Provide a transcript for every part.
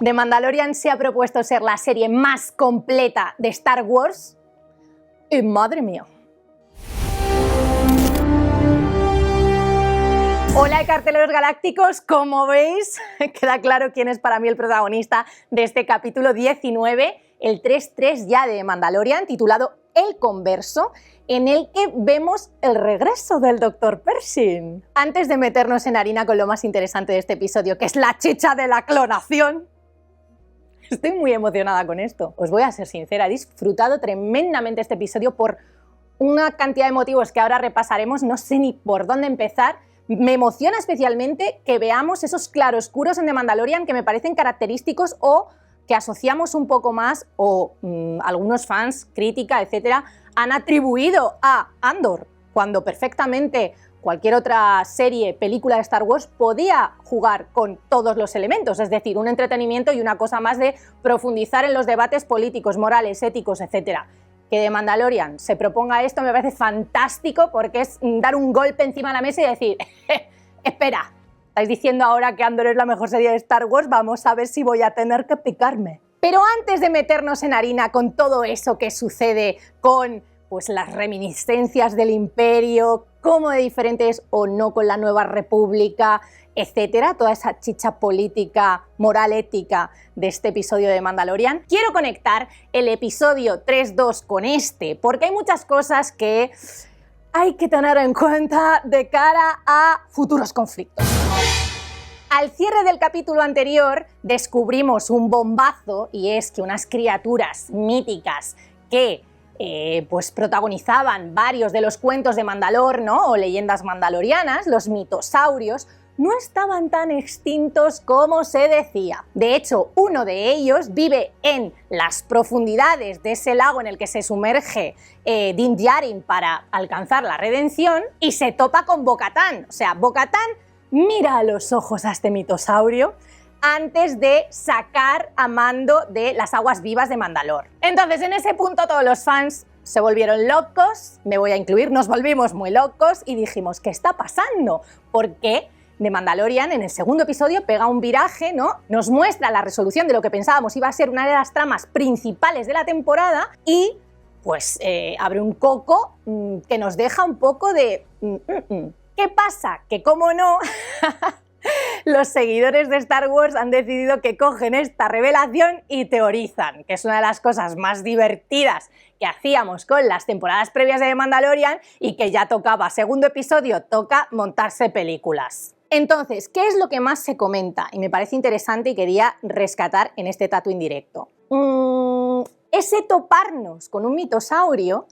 The Mandalorian se ha propuesto ser la serie más completa de Star Wars y madre mía. Hola carteleros galácticos, como veis queda claro quién es para mí el protagonista de este capítulo 19, el 3-3 ya de Mandalorian, titulado El Converso, en el que vemos el regreso del Dr. Pershing. Antes de meternos en harina con lo más interesante de este episodio, que es la chicha de la clonación, estoy muy emocionada con esto. Os voy a ser sincera, he disfrutado tremendamente este episodio por una cantidad de motivos que ahora repasaremos, no sé ni por dónde empezar. Me emociona especialmente que veamos esos claroscuros en The Mandalorian que me parecen característicos o que asociamos un poco más, o algunos fans, crítica, etcétera, han atribuido a Andor, cuando perfectamente cualquier otra serie, película de Star Wars podía jugar con todos los elementos, es decir, un entretenimiento y una cosa más de profundizar en los debates políticos, morales, éticos, etcétera. Que The Mandalorian se proponga esto me parece fantástico porque es dar un golpe encima de la mesa y decir, espera, estáis diciendo ahora que Andor es la mejor serie de Star Wars, vamos a ver si voy a tener que picarme. Pero antes de meternos en harina con todo eso que sucede con pues, las reminiscencias del Imperio, cómo de diferente es o no con la Nueva República, etcétera, toda esa chicha política, moral, ética de este episodio de Mandalorian, quiero conectar el episodio 3-2 con este, porque hay muchas cosas que hay que tener en cuenta de cara a futuros conflictos. Al cierre del capítulo anterior descubrimos un bombazo y es que unas criaturas míticas que pues protagonizaban varios de los cuentos de Mandalor, ¿no? O leyendas mandalorianas, los mitosaurios, no estaban tan extintos como se decía. De hecho, uno de ellos vive en las profundidades de ese lago en el que se sumerge Din Djarin para alcanzar la redención y se topa con Bo-Katan. O sea, Bo-Katan mira a los ojos a este mitosaurio antes de sacar a Mando de las aguas vivas de Mandalor. Entonces, en ese punto todos los fans se volvieron locos, me voy a incluir, nos volvimos muy locos y dijimos, ¿qué está pasando? Porque The Mandalorian en el segundo episodio pega un viraje, ¿no? Nos muestra la resolución de lo que pensábamos iba a ser una de las tramas principales de la temporada y pues abre un coco que nos deja un poco de... ¿Qué pasa? Que como no, los seguidores de Star Wars han decidido que cogen esta revelación y teorizan, que es una de las cosas más divertidas que hacíamos con las temporadas previas de The Mandalorian y que ya tocaba, segundo episodio, toca montarse películas. Entonces, ¿qué es lo que más se comenta? Y me parece interesante y quería rescatar en este Tatooine directo. Ese toparnos con un mitosaurio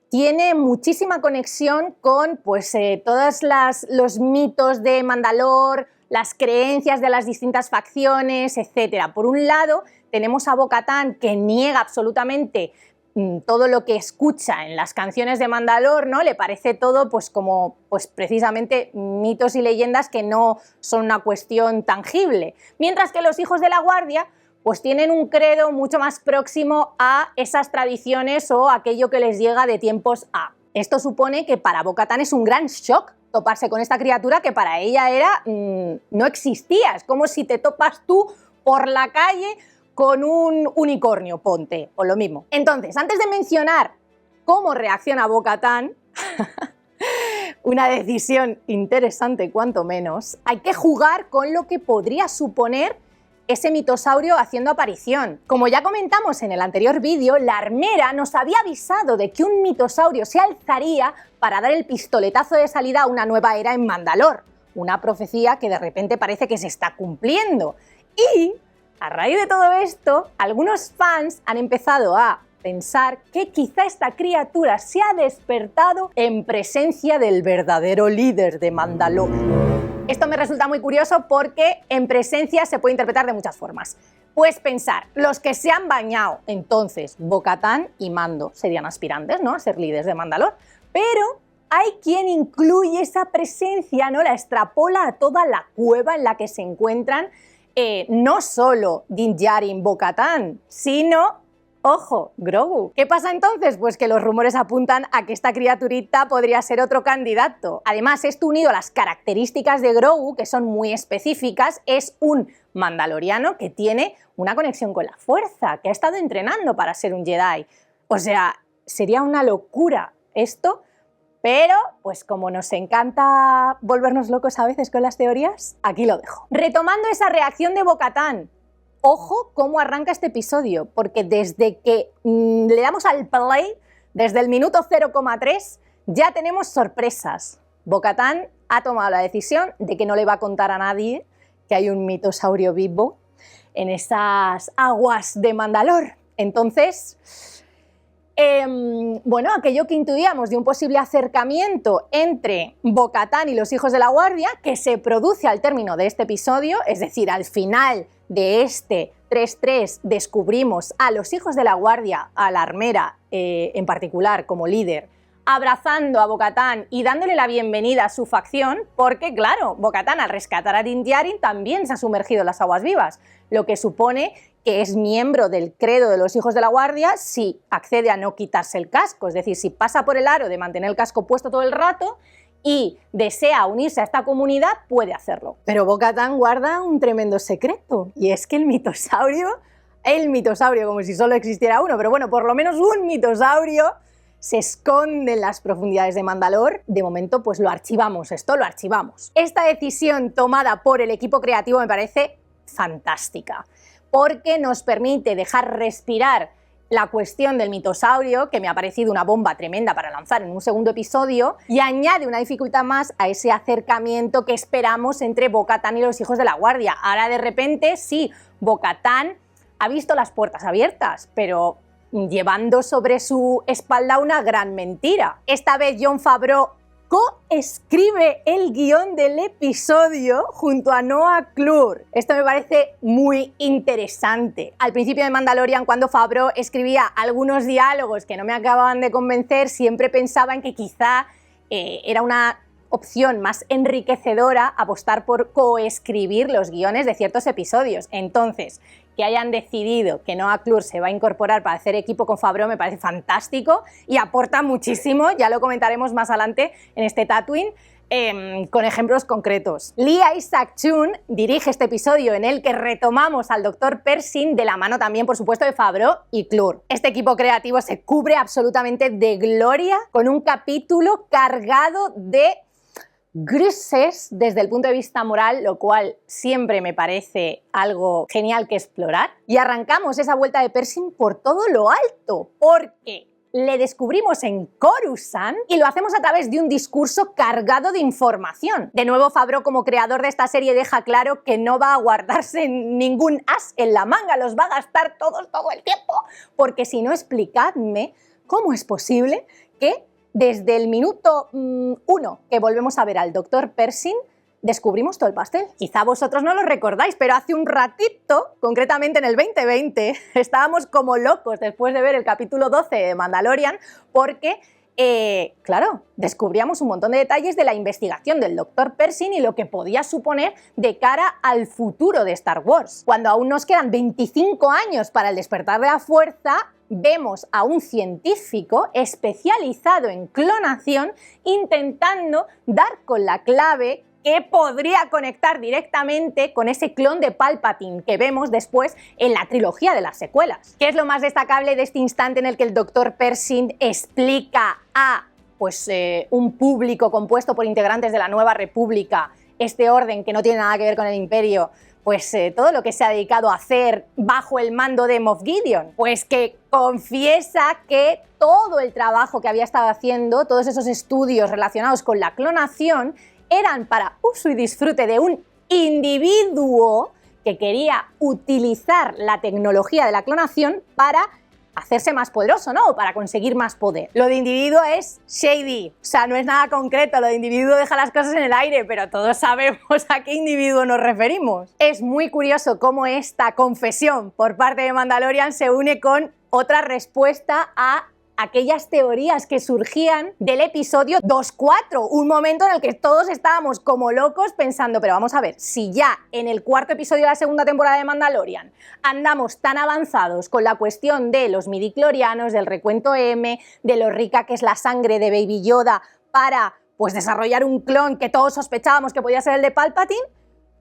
tiene muchísima conexión con pues, todos los mitos de Mandalor, las creencias de las distintas facciones, etc. Por un lado, tenemos a Bo-Katan que niega absolutamente todo lo que escucha en las canciones de Mandalor, ¿no? Le parece todo pues, como pues, precisamente mitos y leyendas que no son una cuestión tangible. Mientras que los hijos de la Guardia pues tienen un credo mucho más próximo a esas tradiciones o aquello que les llega de tiempos A. Esto supone que para Bo-Katan es un gran shock toparse con esta criatura que para ella era no existía. Es como si te topas tú por la calle con un unicornio, ponte, o lo mismo. Entonces, antes de mencionar cómo reacciona Bo-Katan, una decisión interesante cuanto menos, hay que jugar con lo que podría suponer ese mitosaurio haciendo aparición. Como ya comentamos en el anterior vídeo, la armera nos había avisado de que un mitosaurio se alzaría para dar el pistoletazo de salida a una nueva era en Mandalor, una profecía que de repente parece que se está cumpliendo. Y, a raíz de todo esto, algunos fans han empezado a pensar que quizá esta criatura se ha despertado en presencia del verdadero líder de Mandalor. Esto me resulta muy curioso porque en presencia se puede interpretar de muchas formas. Puedes pensar, los que se han bañado, entonces Bo-Katan y Mando serían aspirantes, ¿no?, a ser líderes de Mandalor, pero hay quien incluye esa presencia, ¿no?, la extrapola a toda la cueva en la que se encuentran no solo Din Djarin, Bo-Katan, sino Ojo, Grogu. ¿Qué pasa entonces? Pues que los rumores apuntan a que esta criaturita podría ser otro candidato. Además, esto unido a las características de Grogu, que son muy específicas, es un mandaloriano que tiene una conexión con la fuerza, que ha estado entrenando para ser un Jedi. O sea, sería una locura esto, pero pues como nos encanta volvernos locos a veces con las teorías, aquí lo dejo. Retomando esa reacción de Bo-Katan, ojo cómo arranca este episodio, porque desde que le damos al play, desde el minuto 0,3, ya tenemos sorpresas. Bo-Katan ha tomado la decisión de que no le va a contar a nadie que hay un mitosaurio vivo en esas aguas de Mandalor. Entonces, bueno, aquello que intuíamos de un posible acercamiento entre Bo-Katan y los hijos de la guardia, que se produce al término de este episodio, es decir, al final de este 3-3 descubrimos a los hijos de la guardia, a la armera en particular como líder, abrazando a Bo-Katan y dándole la bienvenida a su facción, porque claro, Bo-Katan al rescatar a Din Djarin también se ha sumergido en las aguas vivas, lo que supone que es miembro del credo de los hijos de la guardia si accede a no quitarse el casco, es decir, si pasa por el aro de mantener el casco puesto todo el rato y desea unirse a esta comunidad, puede hacerlo. Pero Bo-Katan guarda un tremendo secreto, y es que el mitosaurio, como si solo existiera uno, pero bueno, por lo menos un mitosaurio se esconde en las profundidades de Mandalor. De momento, pues lo archivamos, esto lo archivamos. Esta decisión tomada por el equipo creativo me parece fantástica, porque nos permite dejar respirar la cuestión del mitosaurio, que me ha parecido una bomba tremenda para lanzar en un segundo episodio, y añade una dificultad más a ese acercamiento que esperamos entre Bo-Katan y los hijos de la guardia. Ahora de repente, sí, Bo-Katan ha visto las puertas abiertas, pero llevando sobre su espalda una gran mentira. Esta vez Jon Favreau coescribe el guión del episodio junto a Noah Clure. Esto me parece muy interesante. Al principio de Mandalorian, cuando Favreau escribía algunos diálogos que no me acababan de convencer, siempre pensaba en que quizá era una opción más enriquecedora apostar por coescribir los guiones de ciertos episodios. Entonces, que hayan decidido que Noah Clure se va a incorporar para hacer equipo con Favreau me parece fantástico y aporta muchísimo, ya lo comentaremos más adelante en este Tatooine, con ejemplos concretos. Lee Isaac Chung dirige este episodio en el que retomamos al Dr. Pershing de la mano también, por supuesto, de Favreau y Clure. Este equipo creativo se cubre absolutamente de gloria con un capítulo cargado de grises desde el punto de vista moral, lo cual siempre me parece algo genial que explorar. Y arrancamos esa vuelta de Pershing por todo lo alto, porque le descubrimos en Coruscant y lo hacemos a través de un discurso cargado de información. De nuevo, Favreau, como creador de esta serie, deja claro que no va a guardarse ningún as en la manga, los va a gastar todos todo el tiempo, porque si no, explicadme cómo es posible que desde el minuto 1 que volvemos a ver al Dr. Pershing, descubrimos todo el pastel. Quizá vosotros no lo recordáis, pero hace un ratito, concretamente en el 2020, estábamos como locos después de ver el capítulo 12 de Mandalorian, porque, claro, descubríamos un montón de detalles de la investigación del Dr. Pershing y lo que podía suponer de cara al futuro de Star Wars. Cuando aún nos quedan 25 años para el despertar de la fuerza, vemos a un científico especializado en clonación intentando dar con la clave que podría conectar directamente con ese clon de Palpatine que vemos después en la trilogía de las secuelas. ¿Qué es lo más destacable de este instante en el que el Dr. Pershing explica a un público compuesto por integrantes de la Nueva República, este orden que no tiene nada que ver con el Imperio, todo lo que se ha dedicado a hacer bajo el mando de Moff Gideon? Pues que confiesa que todo el trabajo que había estado haciendo, todos esos estudios relacionados con la clonación, eran para uso y disfrute de un individuo que quería utilizar la tecnología de la clonación para hacerse más poderoso, ¿no? O para conseguir más poder. Lo de individuo es shady, o sea, no es nada concreto, lo de individuo deja las cosas en el aire, pero todos sabemos a qué individuo nos referimos. Es muy curioso cómo esta confesión por parte de Mandalorian se une con otra respuesta a aquellas teorías que surgían del episodio 2.4, un momento en el que todos estábamos como locos pensando, pero vamos a ver, si ya en el cuarto episodio de la segunda temporada de Mandalorian andamos tan avanzados con la cuestión de los midichlorianos, del recuento M, de lo rica que es la sangre de Baby Yoda para pues desarrollar un clon que todos sospechábamos que podía ser el de Palpatine,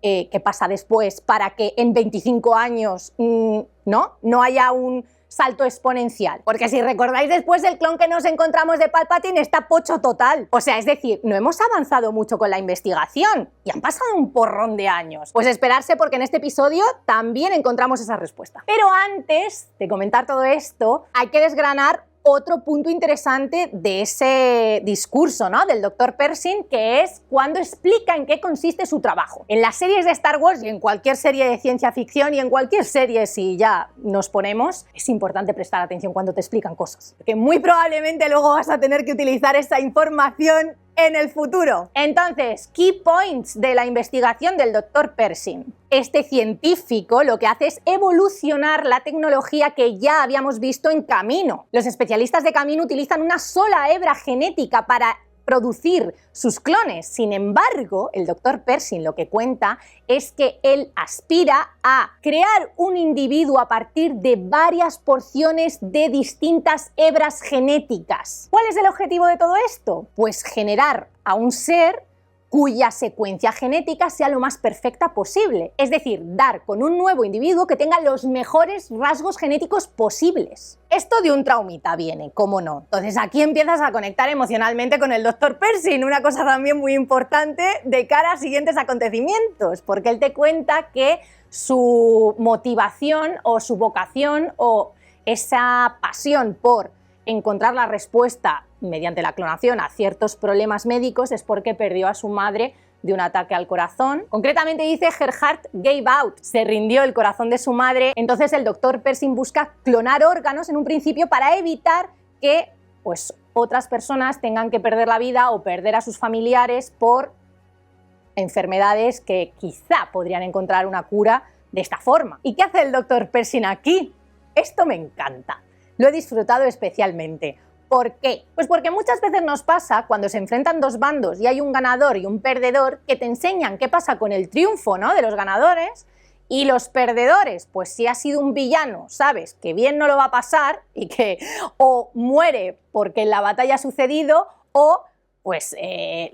¿qué pasa después para que en 25 años no haya un salto exponencial? Porque si recordáis, después del clon que nos encontramos de Palpatine está pocho total. O sea, es decir, no hemos avanzado mucho con la investigación y han pasado un porrón de años. Pues esperarse, porque en este episodio también encontramos esa respuesta. Pero antes de comentar todo esto, hay que desgranar otro punto interesante de ese discurso, ¿no?, del Dr. Pershing, que es cuando explica en qué consiste su trabajo. En las series de Star Wars y en cualquier serie de ciencia ficción y en cualquier serie, si ya nos ponemos, es importante prestar atención cuando te explican cosas, porque muy probablemente luego vas a tener que utilizar esa información en el futuro. Entonces, key points de la investigación del Dr. Pershing. Este científico lo que hace es evolucionar la tecnología que ya habíamos visto en Camino. Los especialistas de Camino utilizan una sola hebra genética para producir sus clones. Sin embargo, el Dr. Pershing lo que cuenta es que él aspira a crear un individuo a partir de varias porciones de distintas hebras genéticas. ¿Cuál es el objetivo de todo esto? Pues generar a un ser cuya secuencia genética sea lo más perfecta posible. Es decir, dar con un nuevo individuo que tenga los mejores rasgos genéticos posibles. Esto de un traumita viene, ¿cómo no? Entonces aquí empiezas a conectar emocionalmente con el Dr. Pershing, una cosa también muy importante de cara a siguientes acontecimientos, porque él te cuenta que su motivación o su vocación o esa pasión por encontrar la respuesta mediante la clonación a ciertos problemas médicos es porque perdió a su madre de un ataque al corazón. Concretamente dice, her heart gave out, se rindió el corazón de su madre. Entonces el Dr. Pershing busca clonar órganos en un principio para evitar que pues, otras personas tengan que perder la vida o perder a sus familiares por enfermedades que quizá podrían encontrar una cura de esta forma. ¿Y qué hace el Dr. Pershing aquí? Esto me encanta. Lo he disfrutado especialmente. ¿Por qué? Pues porque muchas veces nos pasa cuando se enfrentan dos bandos y hay un ganador y un perdedor que te enseñan qué pasa con el triunfo, ¿no?, de los ganadores, y los perdedores, pues si ha sido un villano, sabes que bien no lo va a pasar y que o muere porque en la batalla ha sucedido o pues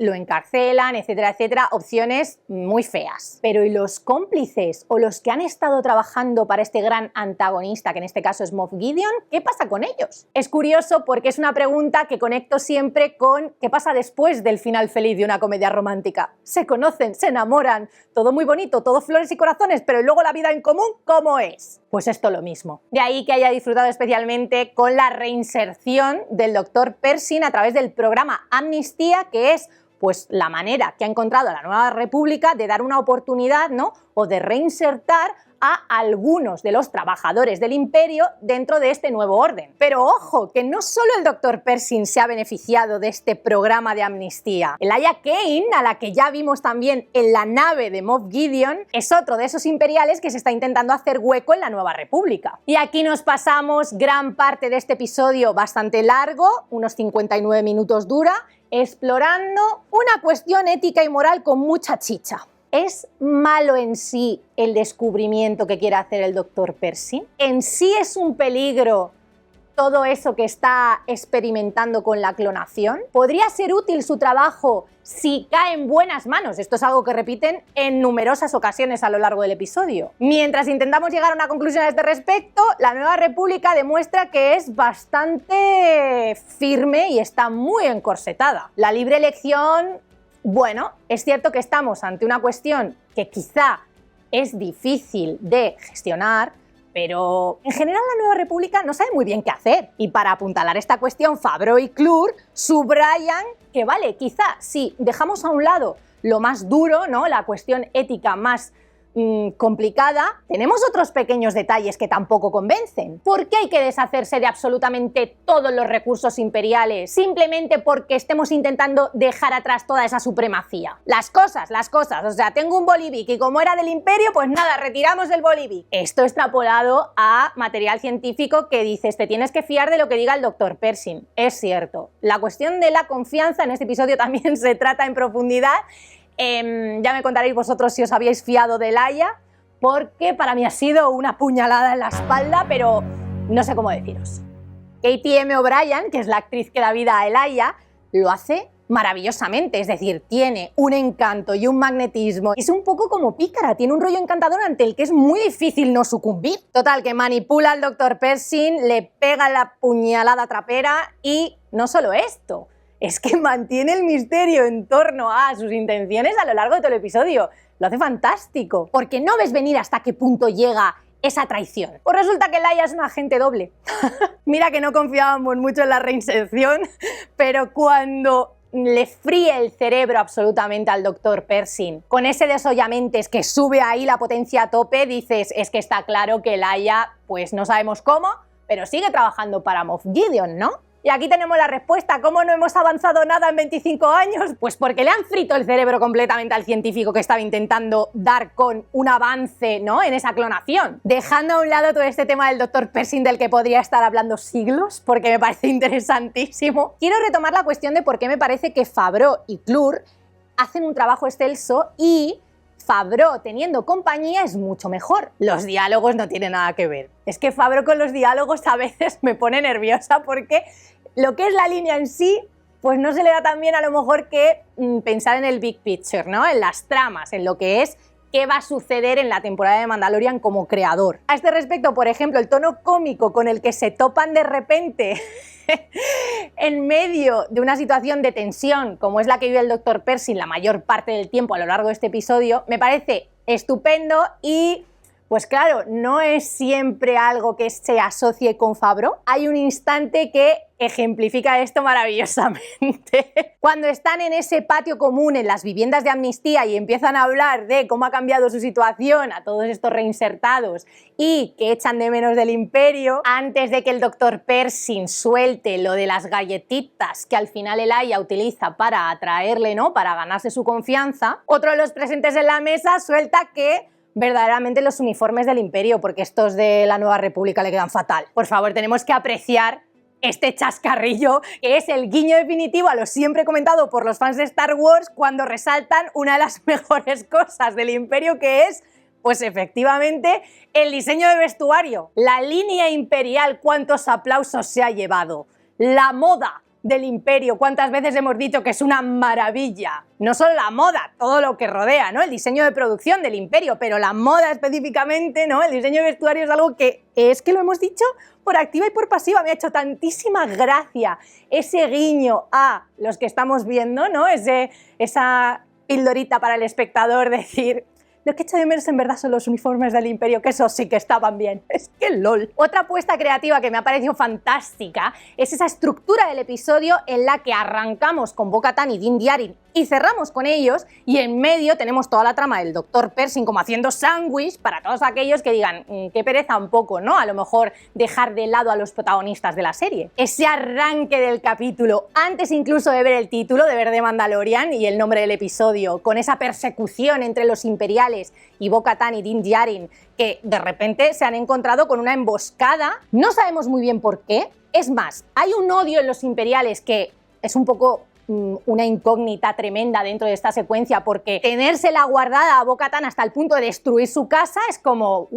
lo encarcelan, etcétera, etcétera, opciones muy feas. Pero ¿y los cómplices o los que han estado trabajando para este gran antagonista, que en este caso es Moff Gideon? ¿Qué pasa con ellos? Es curioso porque es una pregunta que conecto siempre con ¿qué pasa después del final feliz de una comedia romántica? Se conocen, se enamoran, todo muy bonito, todo flores y corazones, pero luego la vida en común, ¿cómo es? Pues esto lo mismo. De ahí que haya disfrutado especialmente con la reinserción del Dr. Pershing a través del programa Amnistía, que es pues la manera que ha encontrado la Nueva República de dar una oportunidad, ¿no?, o de reinsertar a algunos de los trabajadores del Imperio dentro de este nuevo orden. Pero ojo, que no solo el Dr. Pershing se ha beneficiado de este programa de amnistía. Elia Kane, a la que ya vimos también en la nave de Moff Gideon, es otro de esos imperiales que se está intentando hacer hueco en la Nueva República. Y aquí nos pasamos gran parte de este episodio bastante largo, unos 59 minutos dura, explorando una cuestión ética y moral con mucha chicha. ¿Es malo en sí el descubrimiento que quiere hacer el Dr. Pershing? ¿En sí es un peligro todo eso que está experimentando con la clonación? ¿Podría ser útil su trabajo si cae en buenas manos? Esto es algo que repiten en numerosas ocasiones a lo largo del episodio. Mientras intentamos llegar a una conclusión a este respecto, la Nueva República demuestra que es bastante firme y está muy encorsetada. La libre elección, bueno, es cierto que estamos ante una cuestión que quizá es difícil de gestionar, pero en general la Nueva República no sabe muy bien qué hacer. Y para apuntalar esta cuestión, Favreau y Clure subrayan que vale, quizá si dejamos a un lado lo más duro, ¿no?, la cuestión ética más complicada, tenemos otros pequeños detalles que tampoco convencen. ¿Por qué hay que deshacerse de absolutamente todos los recursos imperiales simplemente porque estemos intentando dejar atrás toda esa supremacía? Las cosas, o sea, tengo un bolivic y como era del imperio, pues nada, retiramos el bolivic. Esto extrapolado a material científico que dices, te tienes que fiar de lo que diga el Dr. Pershing. Es cierto. La cuestión de la confianza en este episodio también se trata en profundidad. Ya me contaréis vosotros si os habíais fiado de Laia, porque para mí ha sido una puñalada en la espalda, pero no sé cómo deciros. Katie M. O'Brien, que es la actriz que da vida a Laia, lo hace maravillosamente, es decir, tiene un encanto y un magnetismo. Es un poco como pícara, tiene un rollo encantador ante el que es muy difícil no sucumbir. Total, que manipula al Dr. Pershing, le pega la puñalada trapera y no solo esto, es que mantiene el misterio en torno a sus intenciones a lo largo de todo el episodio. Lo hace fantástico, porque no ves venir hasta qué punto llega esa traición. Pues resulta que Laia es un agente doble. Mira que no confiábamos mucho en la reinserción, pero cuando le fríe el cerebro absolutamente al Dr. Pershing, con ese desollamentes que sube ahí la potencia a tope, dices, es que está claro que Laia, pues no sabemos cómo, pero sigue trabajando para Moff Gideon, ¿no? Y aquí tenemos la respuesta. ¿Cómo no hemos avanzado nada en 25 años? Pues porque le han frito el cerebro completamente al científico que estaba intentando dar con un avance, ¿no?, en esa clonación. Dejando a un lado todo este tema del Dr. Pershing del que podría estar hablando siglos, porque me parece interesantísimo, quiero retomar la cuestión de por qué me parece que Favreau y Clure hacen un trabajo excelso y Favreau teniendo compañía es mucho mejor. Los diálogos no tienen nada que ver. Es que Favreau con los diálogos a veces me pone nerviosa porque lo que es la línea en sí, pues no se le da tan bien a lo mejor que pensar en el big picture, ¿no?, en las tramas, en lo que es qué va a suceder en la temporada de Mandalorian como creador. A este respecto, por ejemplo, el tono cómico con el que se topan de repente en medio de una situación de tensión como es la que vive el Dr. Pershing la mayor parte del tiempo a lo largo de este episodio, me parece estupendo y, pues claro, no es siempre algo que se asocie con Favreau. Hay un instante que ejemplifica esto maravillosamente. Cuando están en ese patio común en las viviendas de amnistía y empiezan a hablar de cómo ha cambiado su situación a todos estos reinsertados y que echan de menos del imperio, antes de que el Dr. Pershing suelte lo de las galletitas que al final Laia utiliza para atraerle, ¿no?, para ganarse su confianza, otro de los presentes en la mesa suelta que verdaderamente los uniformes del imperio, porque estos de la Nueva República le quedan fatal. Por favor, tenemos que apreciar este chascarrillo, que es el guiño definitivo a lo siempre comentado por los fans de Star Wars cuando resaltan una de las mejores cosas del imperio, que es, pues efectivamente, el diseño de vestuario. La línea imperial, cuántos aplausos se ha llevado. La moda del imperio, cuántas veces hemos dicho que es una maravilla. No solo la moda, todo lo que rodea, ¿no?, el diseño de producción del imperio, pero la moda específicamente, ¿no?, el diseño de vestuario es algo que es que lo hemos dicho por activa y por pasiva. Me ha hecho tantísima gracia ese guiño a los que estamos viendo, ¿no?, esa pildorita para el espectador, decir, lo que echo de menos en verdad son los uniformes del imperio, que esos sí que estaban bien. Es que lol. Otra apuesta creativa que me ha parecido fantástica es esa estructura del episodio en la que arrancamos con Bo-Katan y Din Djarin y cerramos con ellos, y en medio tenemos toda la trama del Dr. Pershing como haciendo sándwich para todos aquellos que digan, qué pereza un poco, ¿no?, a lo mejor dejar de lado a los protagonistas de la serie. Ese arranque del capítulo, antes incluso de ver el título, de ver The Mandalorian y el nombre del episodio, con esa persecución entre los imperiales y Bo-Katan y Din Djarin, que de repente se han encontrado con una emboscada. No sabemos muy bien por qué. Es más, hay un odio en los imperiales que es un poco una incógnita tremenda dentro de esta secuencia, porque tenérsela guardada a Bo-Katan hasta el punto de destruir su casa es como,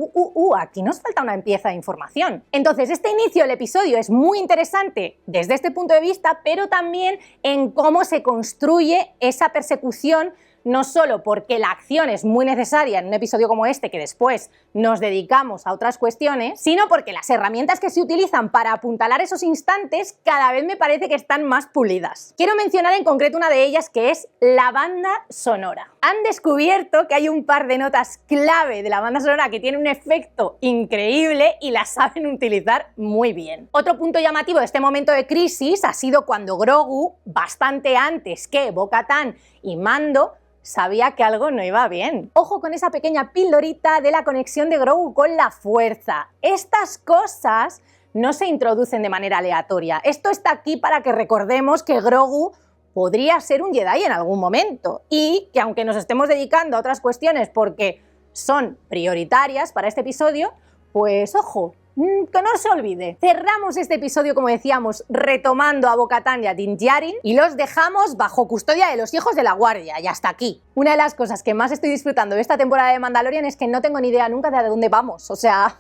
aquí nos falta una pieza de información. Entonces, este inicio del episodio es muy interesante desde este punto de vista, pero también en cómo se construye esa persecución, no solo porque la acción es muy necesaria en un episodio como este, que después nos dedicamos a otras cuestiones, sino porque las herramientas que se utilizan para apuntalar esos instantes cada vez me parece que están más pulidas. Quiero mencionar en concreto una de ellas, que es la banda sonora. Han descubierto que hay un par de notas clave de la banda sonora que tienen un efecto increíble y las saben utilizar muy bien. Otro punto llamativo de este momento de crisis ha sido cuando Grogu, bastante antes que Bo-Katan y Mando, sabía que algo no iba bien. Ojo con esa pequeña pildorita de la conexión de Grogu con la fuerza. Estas cosas no se introducen de manera aleatoria. Esto está aquí para que recordemos que Grogu podría ser un Jedi en algún momento y que aunque nos estemos dedicando a otras cuestiones porque son prioritarias para este episodio, pues ojo, que no se olvide. Cerramos este episodio, como decíamos, retomando a Bo-Katan y a Din Djarin y los dejamos bajo custodia de los hijos de la guardia y hasta aquí. Una de las cosas que más estoy disfrutando de esta temporada de Mandalorian es que no tengo ni idea nunca de dónde vamos, o sea...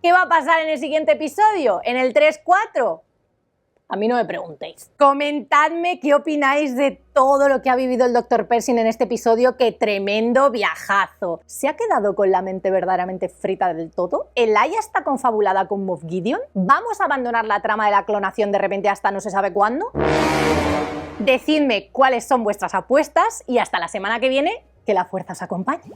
¿Qué va a pasar en el siguiente episodio? ¿En el 3-4? A mí no me preguntéis. Comentadme qué opináis de todo lo que ha vivido el Dr. Pershing en este episodio. ¡Qué tremendo viajazo! ¿Se ha quedado con la mente verdaderamente frita del todo? ¿El Aya está confabulada con Moff Gideon? ¿Vamos a abandonar la trama de la clonación de repente hasta no se sabe cuándo? Decidme cuáles son vuestras apuestas y hasta la semana que viene, que la fuerza os acompañe.